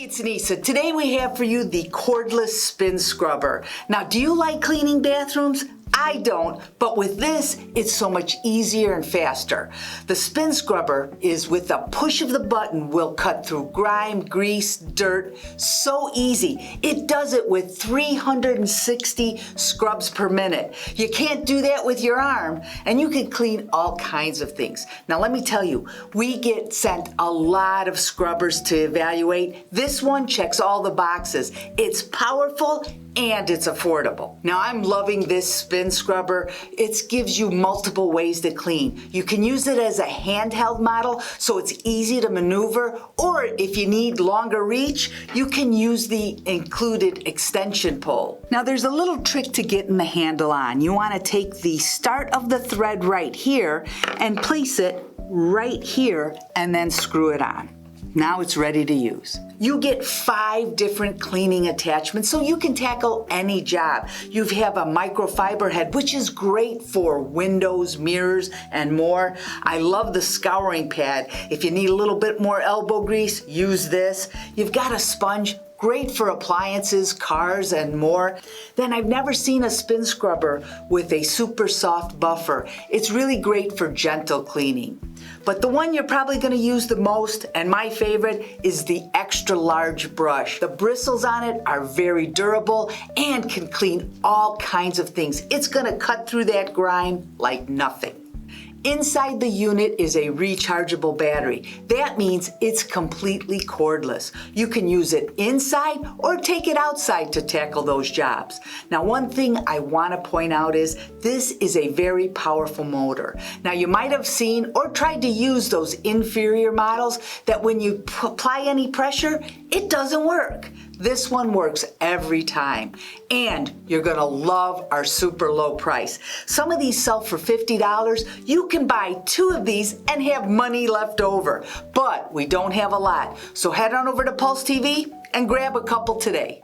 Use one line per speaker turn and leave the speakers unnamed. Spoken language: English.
It's Nisa. Today we have for you the Cordless Spin Scrubber. Now, do you like cleaning bathrooms? I don't, but with this, it's so much easier and faster. The Spin Scrubber is with a push of the button will cut through grime, grease, dirt, so easy. It does it with 360 scrubs per minute. You can't do that with your arm, and you can clean all kinds of things. Now let me tell you, we get sent a lot of scrubbers to evaluate. This one checks all the boxes. It's powerful and it's affordable. Now I'm loving this Spin Scrubber. It gives you multiple ways to clean. You can use it as a handheld model so it's easy to maneuver, or if you need longer reach, you can use the included extension pole. Now there's a little trick to getting the handle on. You want to take the start of the thread right here and place it right here and then screw it on. Now it's ready to use. You get 5 different cleaning attachments so you can tackle any job. You have a microfiber head, which is great for windows, mirrors, and more. I love the scouring pad. If you need a little bit more elbow grease, use this. You've got a sponge, great for appliances, cars, and more. Then I've never seen a Spin Scrubber with a super soft buffer. It's really great for gentle cleaning. But the one you're probably going to use the most, and my favorite, is the extra large brush. The bristles on it are very durable and can clean all kinds of things. It's going to cut through that grime like nothing. Inside the unit is a rechargeable battery. That means it's completely cordless. You can use it inside or take it outside to tackle those jobs. Now, one thing I want to point out is this is a very powerful motor. Now, you might have seen or tried to use those inferior models that when you apply any pressure, it doesn't work. This one works every time, and you're gonna love our super low price. Some of these sell for $50. You can buy 2 of these and have money left over, but we don't have a lot. So head on over to Pulse TV and grab a couple today.